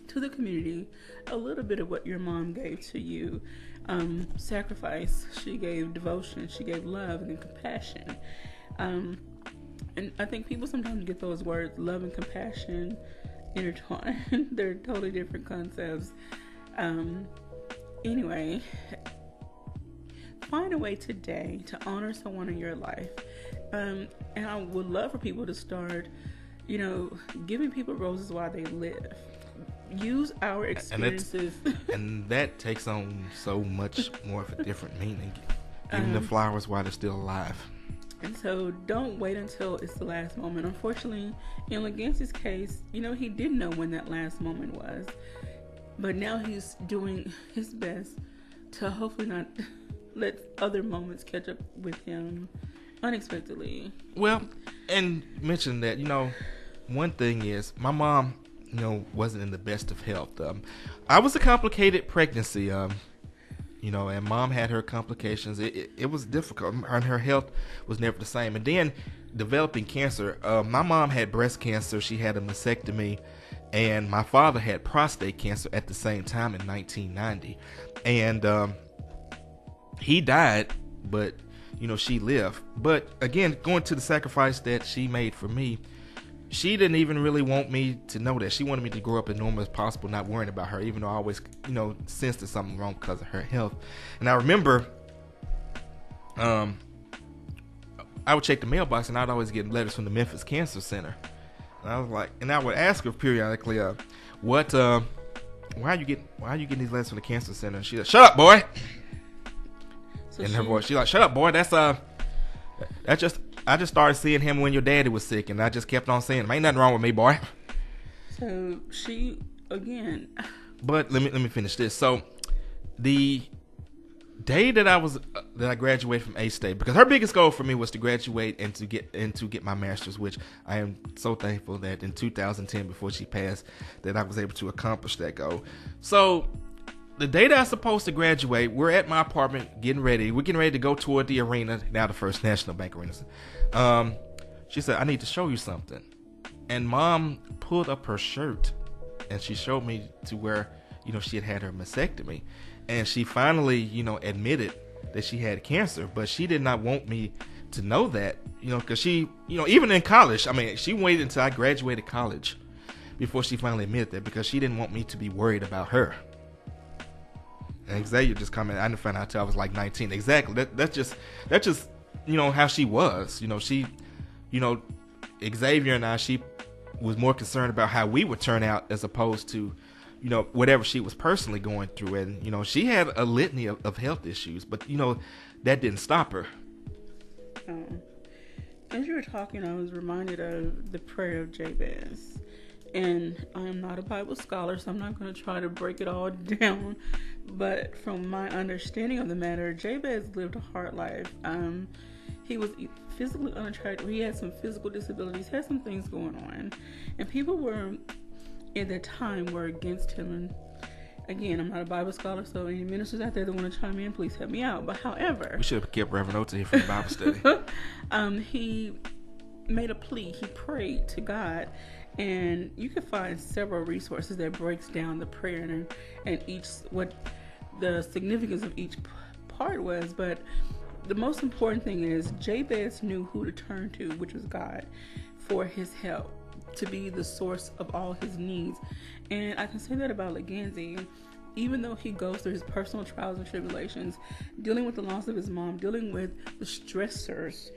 to the community a little bit of what your mom gave to you. Sacrifice. She gave devotion. She gave love and compassion. And I think people sometimes get those words, love and compassion, intertwined. They're totally different concepts. Anyway, find a way today to honor someone in your life. And I would love for people to start, giving people roses while they live. Use our experiences. And that takes on so much more of a different meaning. Giving the flowers while they're still alive. And so don't wait until it's the last moment. Unfortunately, in Legancy's case, he didn't know when that last moment was. But now he's doing his best to hopefully not let other moments catch up with him unexpectedly. Well, and mention that, one thing is my mom, wasn't in the best of health. I was a complicated pregnancy, and mom had her complications. It was difficult, and her health was never the same. And then developing cancer, my mom had breast cancer. She had a mastectomy. And my father had prostate cancer at the same time in 1990. And he died, but, she lived. But again, going to the sacrifice that she made for me, she didn't even really want me to know that. She wanted me to grow up as normal as possible, not worrying about her, even though I always, sensed there's something wrong because of her health. And I remember I would check the mailbox, and I'd always get letters from the Memphis Cancer Center. And I was like, and I would ask her periodically, why are you getting these letters from the cancer center? And she's like, shut up, boy. So in her voice, she's like, shut up, boy. I just started seeing him when your daddy was sick, and I just kept on saying, ain't nothing wrong with me, boy. So she, again. But let me finish this. So the day that I graduated from A-State, because her biggest goal for me was to graduate and to get my master's, which I am so thankful that in 2010, before she passed, that I was able to accomplish that goal. So the day that I was supposed to graduate, we're at my apartment getting ready. We're getting ready to go toward the arena, now the First National Bank Arena. She said, I need to show you something. And mom pulled up her shirt and she showed me to where, she had her mastectomy. And she finally, admitted that she had cancer, but she did not want me to know that, because she, even in college, she waited until I graduated college before she finally admitted that, because she didn't want me to be worried about her. And Xavier just commented, I didn't find out until I was like 19. Exactly. That's just, how she was. She, Xavier and I, she was more concerned about how we would turn out as opposed to, whatever she was personally going through. And, she had a litany of health issues, but, that didn't stop her. As you were talking, I was reminded of the prayer of Jabez. And I'm not a Bible scholar, so I'm not going to try to break it all down. But from my understanding of the matter, Jabez lived a hard life. He was physically unattractive. He had some physical disabilities, had some things going on. And people were, at that time, were against him. And again, I'm not a Bible scholar, so any ministers out there that want to chime in, please help me out. But however, we should have kept Reverend Ota here for the Bible study. He made a plea. He prayed to God. And you can find several resources that breaks down the prayer and each, what the significance of each part was. But the most important thing is Jabez knew who to turn to, which was God, for his help, to be the source of all his needs. And I can say that about Legancy. Even though he goes through his personal trials and tribulations, dealing with the loss of his mom, dealing with the stressors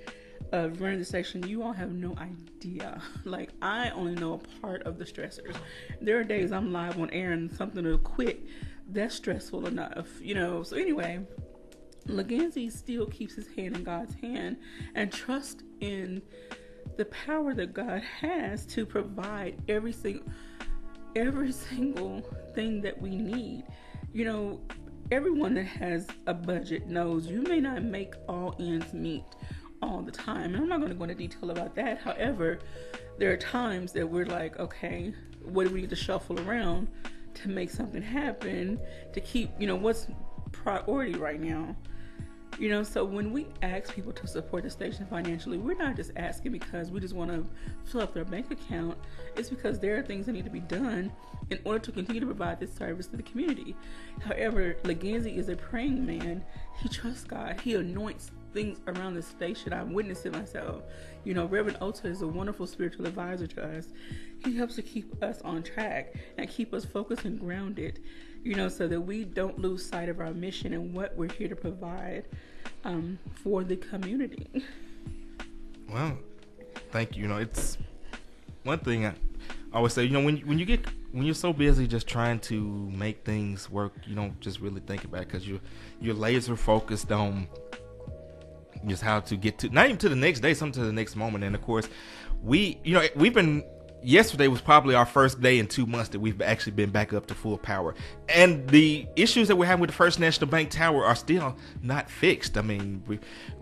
of running the station, you all have no idea. Like, I only know a part of the stressors. There are days I'm live on air and something will quit. That's stressful enough, So anyway, Legancy still keeps his hand in God's hand and trusts in the power that God has to provide every single thing that we need. You know, everyone that has a budget knows you may not make all ends meet all the time. And I'm not going to go into detail about that. However, there are times that we're like, okay, what do we need to shuffle around to make something happen, to keep, what's priority right now? So when we ask people to support the station financially, we're not just asking because we just want to fill up their bank account. It's because there are things that need to be done in order to continue to provide this service to the community. However, Leganzi is a praying man. He trusts God. He anoints things around the station. I've witnessed it myself. Reverend Ota is a wonderful spiritual advisor to us. He helps to keep us on track and keep us focused and grounded, so that we don't lose sight of our mission and what we're here to provide for the community. Well, thank you. It's one thing I always say, when you're so busy just trying to make things work, you don't just really think about it, because you're laser focused on just how to get to, not even to the next day, something to the next moment. And of course, yesterday was probably our first day in 2 months that we've actually been back up to full power. And the issues that we're having with the First National Bank Tower are still not fixed. I mean,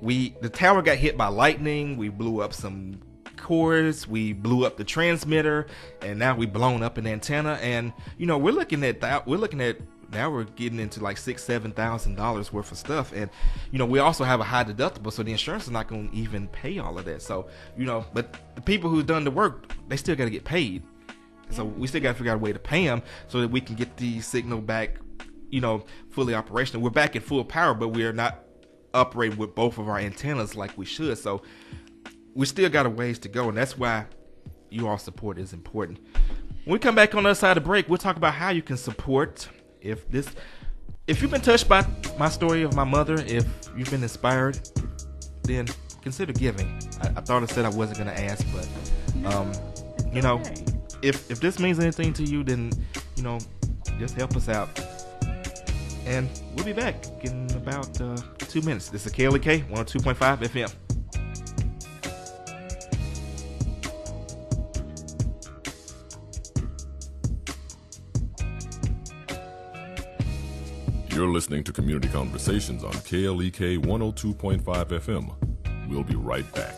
the tower got hit by lightning. We blew up some cords. We blew up the transmitter, and now we've blown up an antenna. And we're looking at now we're getting into like $6,000-$7,000 worth of stuff. And we also have a high deductible, so the insurance is not going to even pay all of that. So but the people who've done the work, they still got to get paid. So we still got to figure out a way to pay them so that we can get the signal back, fully operational. We're back in full power, but we are not operating with both of our antennas like we should. So we still got a ways to go, and that's why you all support is important. When we come back on the other side of the break, we'll talk about how you can support. If you've been touched by my story of my mother, if you've been inspired, then consider giving. I thought I said I wasn't going to ask, but if this means anything to you, then just help us out. And we'll be back in about 2 minutes. This is Kale 102.5 FM. You're listening to Community Conversations on KLEK 102.5 FM. We'll be right back.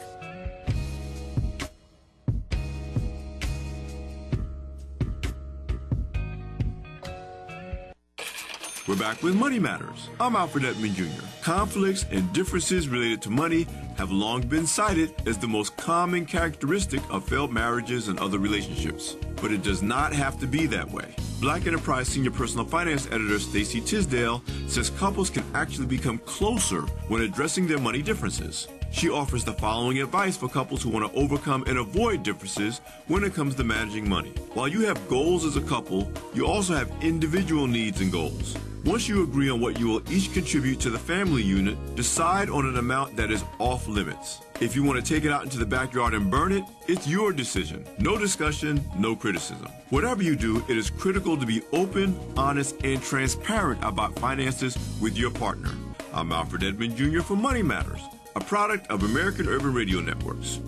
We're back with Money Matters. I'm Alfred Edmond Jr. Conflicts and differences related to money have long been cited as the most common characteristic of failed marriages and other relationships. But it does not have to be that way. Black Enterprise Senior Personal Finance Editor Stacey Tisdale says couples can actually become closer when addressing their money differences. She offers the following advice for couples who want to overcome and avoid differences when it comes to managing money. While you have goals as a couple, you also have individual needs and goals. Once you agree on what you will each contribute to the family unit, decide on an amount that is off limits. If you want to take it out into the backyard and burn it, it's your decision. No discussion, no criticism. Whatever you do, it is critical to be open, honest, and transparent about finances with your partner. I'm Alfred Edmond Jr. for Money Matters, a product of American Urban Radio Networks.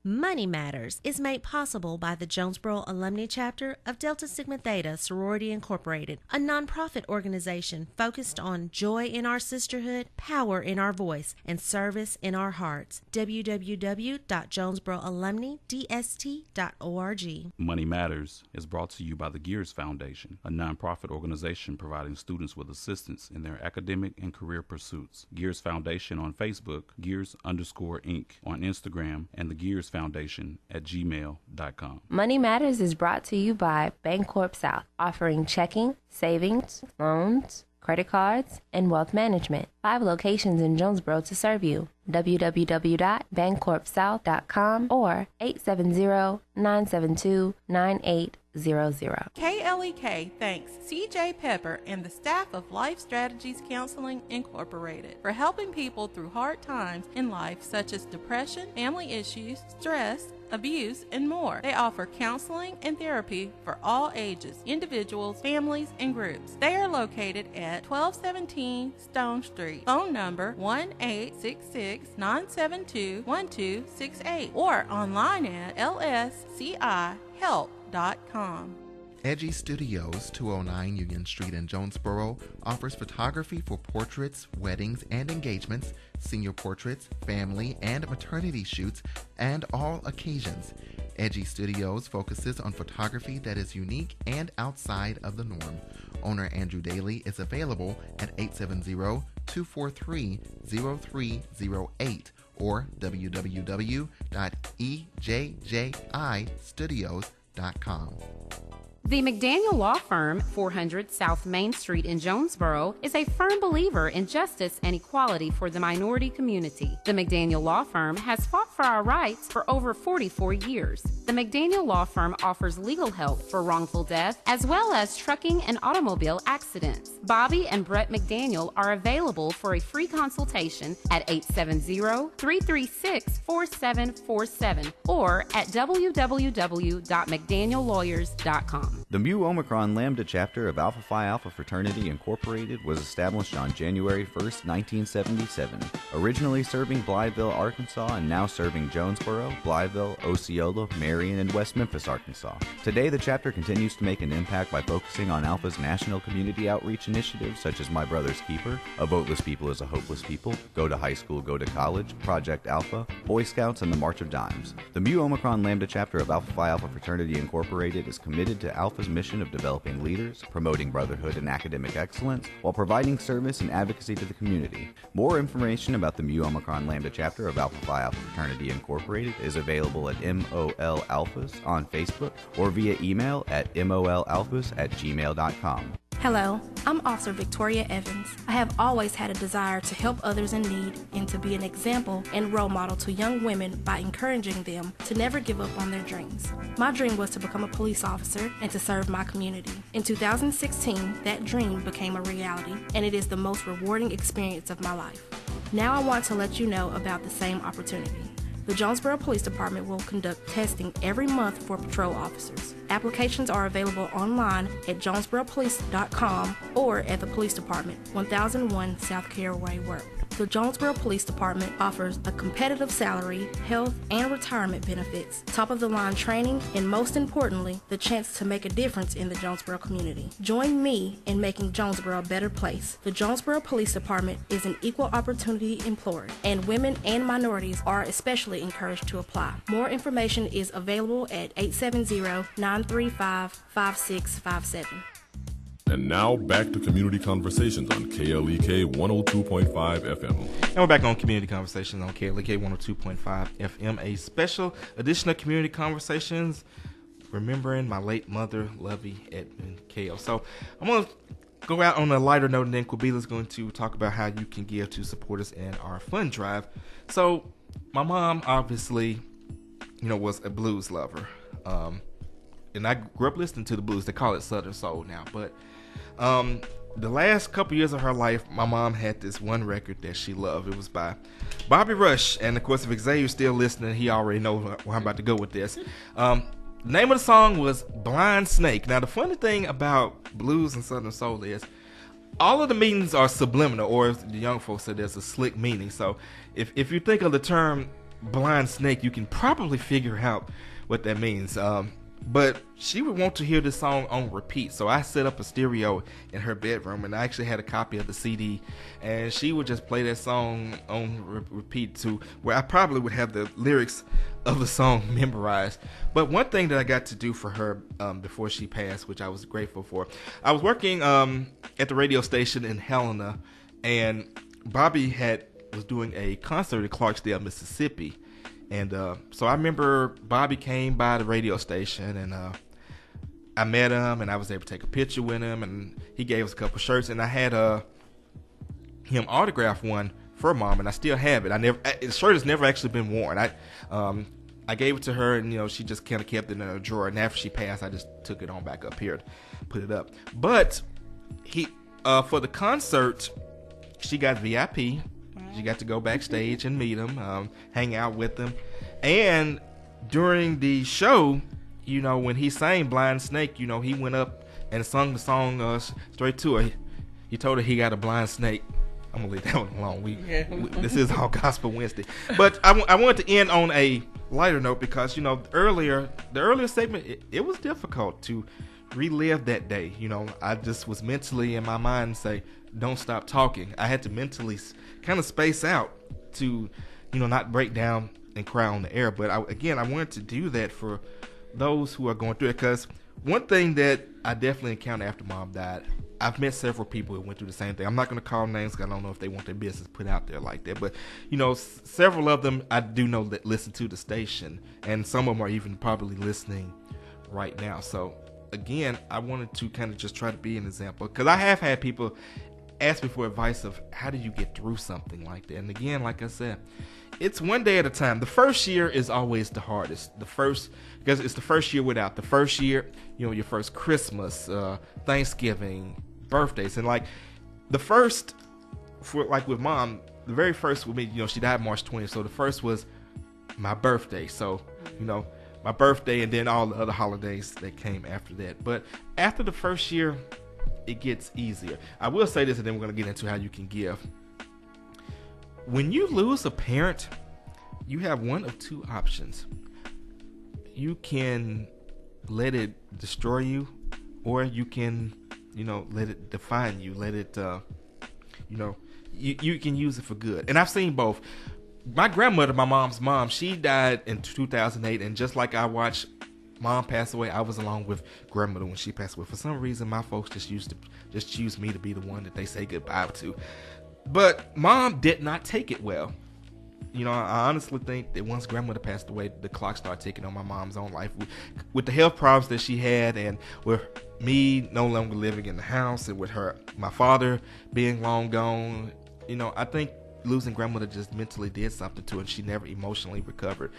Money Matters is made possible by the Jonesboro Alumni Chapter of Delta Sigma Theta Sorority Incorporated, a nonprofit organization focused on joy in our sisterhood, power in our voice, and service in our hearts. www.jonesboroalumnidst.org. Money Matters is brought to you by the Gears Foundation, a nonprofit organization providing students with assistance in their academic and career pursuits. Gears Foundation on Facebook, Gears_Inc. on Instagram, and the Gears Foundation at gmail.com. Money Matters is brought to you by Bancorp South, offering checking, savings, loans, credit cards, and wealth management. 5 locations in Jonesboro to serve you. www.bancorpsouth.com or 870-972-9800. KLEK thanks CJ Pepper and the staff of Life Strategies Counseling Incorporated for helping people through hard times in life such as depression, family issues, stress, abuse, and more. They offer counseling and therapy for all ages, individuals, families, and groups. They are located at 1217 Stone Street. Phone number 1-866-972-1268 or online at lscihelp.com. Edgy Studios, 209 Union Street in Jonesboro, offers photography for portraits, weddings, and engagements, senior portraits, family and maternity shoots, and all occasions. Edgy Studios focuses on photography that is unique and outside of the norm. Owner Andrew Daly is available at 870-243-0308 or www.ejjistudios.com. The McDaniel Law Firm, 400 South Main Street in Jonesboro, is a firm believer in justice and equality for the minority community. The McDaniel Law Firm has fought for our rights for over 44 years. The McDaniel Law Firm offers legal help for wrongful death as well as trucking and automobile accidents. Bobby and Brett McDaniel are available for a free consultation at 870-336-4747 or at www.mcdaniellawyers.com. The Mu Omicron Lambda chapter of Alpha Phi Alpha Fraternity Incorporated was established on January 1st, 1977, originally serving Blytheville, Arkansas, and now serving Jonesboro, Blytheville, Osceola, Marion, and West Memphis, Arkansas. Today, the chapter continues to make an impact by focusing on Alpha's national community outreach initiatives such as My Brother's Keeper, A Voteless People is a Hopeless People, Go to High School, Go to College, Project Alpha, Boy Scouts, and the March of Dimes. The Mu Omicron Lambda chapter of Alpha Phi Alpha Fraternity Incorporated is committed to Alpha's mission of developing leaders, promoting brotherhood and academic excellence, while providing service and advocacy to the community. More information about the Mu Omicron Lambda chapter of Alpha Phi Alpha Fraternity Incorporated is available at MOL Alphas on Facebook or via email at molalphas@gmail.com. Hello, I'm Officer Victoria Evans. I have always had a desire to help others in need and to be an example and role model to young women by encouraging them to never give up on their dreams. My dream was to become a police officer and to serve my community. In 2016, that dream became a reality, and it is the most rewarding experience of my life. Now I want to let you know about the same opportunity. The Jonesboro Police Department will conduct testing every month for patrol officers. Applications are available online at jonesboropolice.com or at the Police Department, 1001 South Caraway Road. The Jonesboro Police Department offers a competitive salary, health, and retirement benefits, top-of-the-line training, and most importantly, the chance to make a difference in the Jonesboro community. Join me in making Jonesboro a better place. The Jonesboro Police Department is an equal opportunity employer, and women and minorities are especially encouraged to apply. More information is available at 870-935-5657. And now back to Community Conversations on KLEK 102.5 FM. And we're back on Community Conversations on KLEK 102.5 FM, a special edition of Community Conversations remembering my late mother, Lovie, Edmond, Kale. So I'm going to go out on a lighter note, and then Kwabila's going to talk about how you can give to support us in our fund drive. So my mom obviously, was a blues lover. And I grew up listening to the blues. They call it Southern Soul now, but the last couple years of her life, my mom had this one record that she loved. It was by Bobby Rush, and of course, if Xavier's still listening, he already knows where I'm about to go with this. The name of the song was Blind Snake. Now, the funny thing about blues and Southern Soul is all of the meanings are subliminal, or as the young folks say, there's a slick meaning. So if you think of the term blind snake, you can probably figure out what that means. But she would want to hear this song on repeat. So I set up a stereo in her bedroom, and I actually had a copy of the CD, and she would just play that song on repeat to where I probably would have the lyrics of the song memorized. But one thing that I got to do for her before she passed, which I was grateful for, I was working at the radio station in Helena, and Bobby was doing a concert in Clarksdale, Mississippi. And so I remember Bobby came by the radio station, and I met him, and I was able to take a picture with him, and he gave us a couple shirts, and I had him autograph one for Mom, and I still have it. The shirt has never actually been worn. I gave it to her, and she just kind of kept it in her drawer. And after she passed, I just took it on back up here, put it up. But for the concert, she got VIP. She got to go backstage and meet him, hang out with him. And during the show, when he sang Blind Snake, he went up and sung the song straight to her. He told her he got a blind snake. I'm going to leave that one alone. This is all Gospel Wednesday. But I wanted to end on a lighter note because, the earlier segment, it was difficult to relive that day. I just was mentally in my mind say, don't stop talking. I had to mentally kind of space out to, not break down and cry on the air. But I wanted to do that for those who are going through it, because one thing that I definitely encountered after Mom died, I've met several people who went through the same thing. I'm not going to call names because I don't know if they want their business put out there like that. But, several of them I do know that listen to the station, and some of them are even probably listening right now. So, again, I wanted to kind of just try to be an example, because I have had people ask me for advice of how do you get through something like that. And again, like I said, it's one day at a time. The first year is always the hardest. Because it's the first year without. The first year, your first Christmas, Thanksgiving, birthdays. And the first, with Mom, the very first with me, she died March 20th. So the first was my birthday. So, my birthday and then all the other holidays that came after that. But after the first year, it gets easier. I will say this, and then we're going to get into how you can give. When you lose a parent, you have one of two options. You can let it destroy you, or you can, let it define you. Let it, you can use it for good. And I've seen both. My grandmother, my mom's mom, she died in 2008, and just like I watched Mom pass away, I was along with grandmother when she passed away. For some reason, my folks just choose me to be the one that they say goodbye to. But Mom did not take it well. I honestly think that once grandmother passed away, the clock started ticking on my mom's own life. With the health problems that she had, and with me no longer living in the house, and with my father being long gone, I think losing grandmother just mentally did something to her, and she never emotionally recovered.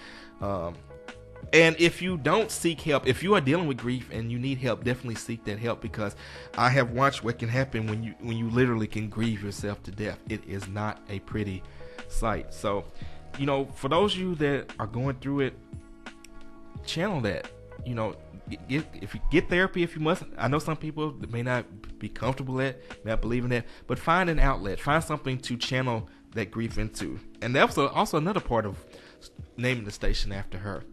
And if you don't seek help, if you are dealing with grief and you need help, definitely seek that help, because I have watched what can happen when you literally can grieve yourself to death. It is not a pretty sight. So, for those of you that are going through it, channel that. If you get therapy, if you must. I know some people that may not be comfortable at, not believe in that, but find an outlet, find something to channel that grief into. And that's also another part of naming the station after her.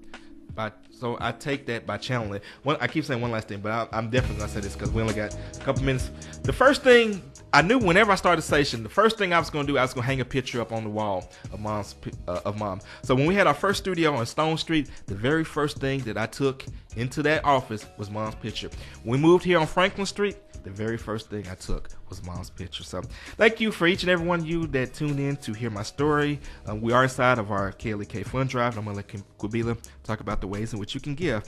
So I take that by channeling it. I keep saying one last thing, but I'm definitely going to say this because we only got a couple minutes. The first thing I knew whenever I started the station, the first thing I was going to do, I was going to hang a picture up on the wall of Mom. So when we had our first studio on Stone Street, the very first thing that I took into that office was Mom's picture. When we moved here on Franklin Street, the very first thing I took was Mom's picture. So thank you for each and every one of you that tuned in to hear my story. We are inside of our Kale Fund Drive. I'm going to let Kwabila talk about the ways in which you can give.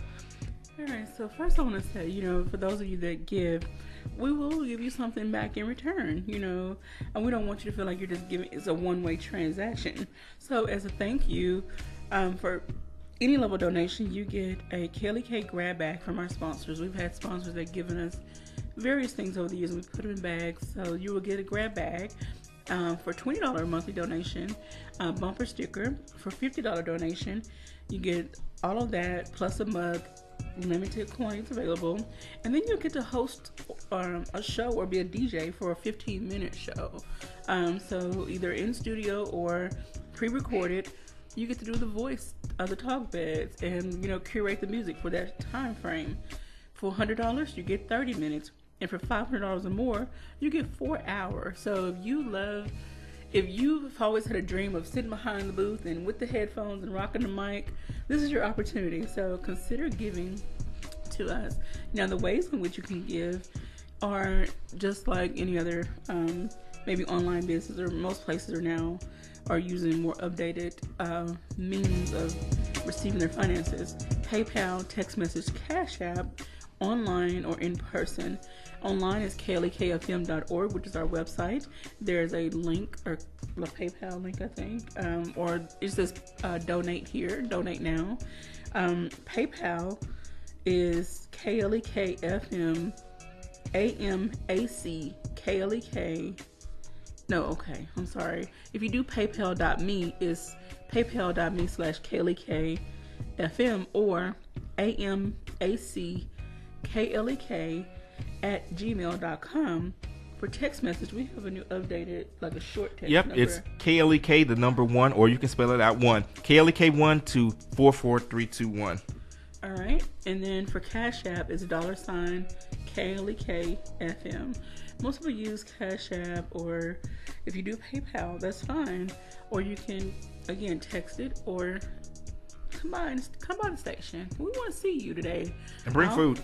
All right, so first I want to say, for those of you that give, we will give you something back in return, and we don't want you to feel like you're just giving. It's a one-way transaction. So as a thank you for any level donation, you get a Kale grab bag from our sponsors. We've had sponsors that have given us various things over the years, and we put them in bags. So you will get a grab bag for $20 monthly donation, a bumper sticker for $50 donation. You get all of that plus a mug, limited quantities available, and then you'll get to host a show or be a DJ for a 15-minute show. So either in studio or pre-recorded, you get to do the voice of the talk beds and curate the music for that time frame. For $100, you get 30 minutes. And for $500 or more, you get 4 hours. So if you've always had a dream of sitting behind the booth and with the headphones and rocking the mic, this is your opportunity. So consider giving to us. Now, the ways in which you can give are just like any other maybe online business, or most places are using more updated means of receiving their finances. PayPal, text message, Cash App, online or in person. Online is kalekfm.org, which is our website. There's a link, or a PayPal link, I think, or it says donate here, donate now. PayPal is KLEKFM AMAC KLEK. No, okay, I'm sorry. If you do paypal.me, it's paypal.me/KLEKFM or AMAC KLEK @gmail.com. For text message, we have a new updated, like a short text number. It's KLEK, the number 1, or you can spell it out 1. KLEK1 to 44321. All right. And then for Cash App, it's $KLEKFM. Most people use Cash App, or if you do PayPal, that's fine. Or you can, again, text it, or come by the station. We want to see you today. And bring food.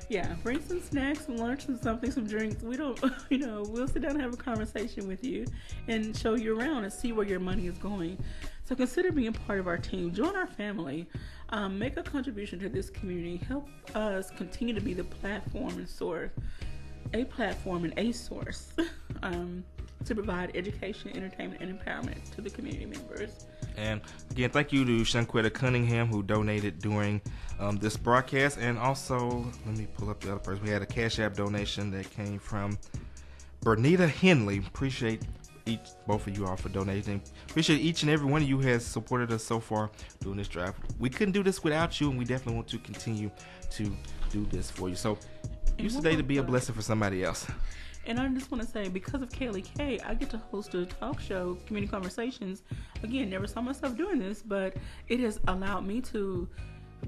Yeah, bring some snacks, some lunch, some drinks. We don't, we'll sit down and have a conversation with you and show you around and see where your money is going. So consider being part of our team. Join our family. Make a contribution to this community. Help us continue to be the platform and source, a platform and a source to provide education, entertainment, and empowerment to the community members. And again, thank you to Shanquetta Cunningham, who donated during this broadcast. And also, let me pull up the other person. We had a Cash App donation that came from Bernita Henley. Appreciate both of you all for donating. Appreciate each and every one of you who has supported us so far doing this drive. We couldn't do this without you, and we definitely want to continue to do this for you. So use today to be a blessing for somebody else. And I just want to say, because of KLEK, I get to host a talk show, Community Conversations. Again, never saw myself doing this, but it has allowed me to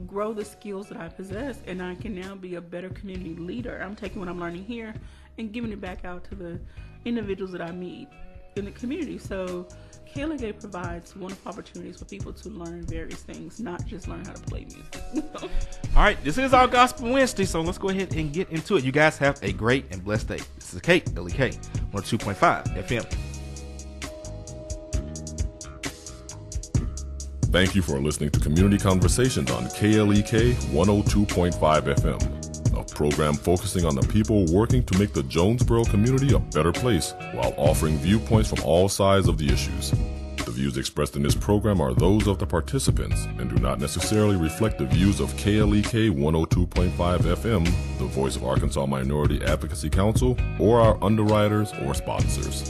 grow the skills that I possess, and I can now be a better community leader. I'm taking what I'm learning here and giving it back out to the individuals that I meet in the community. So KLEK provides wonderful opportunities for people to learn various things, not just learn how to play music. All right, this is our Gospel Wednesday, so let's go ahead and get into it. You guys have a great and blessed day. This is KLEK 102.5 FM. Thank you for listening to Community Conversations on KLEK 102.5 FM, a program focusing on the people working to make the Jonesboro community a better place while offering viewpoints from all sides of the issues. The views expressed in this program are those of the participants and do not necessarily reflect the views of KLEK 102.5 FM, the voice of Arkansas Minority Advocacy Council, or our underwriters or sponsors.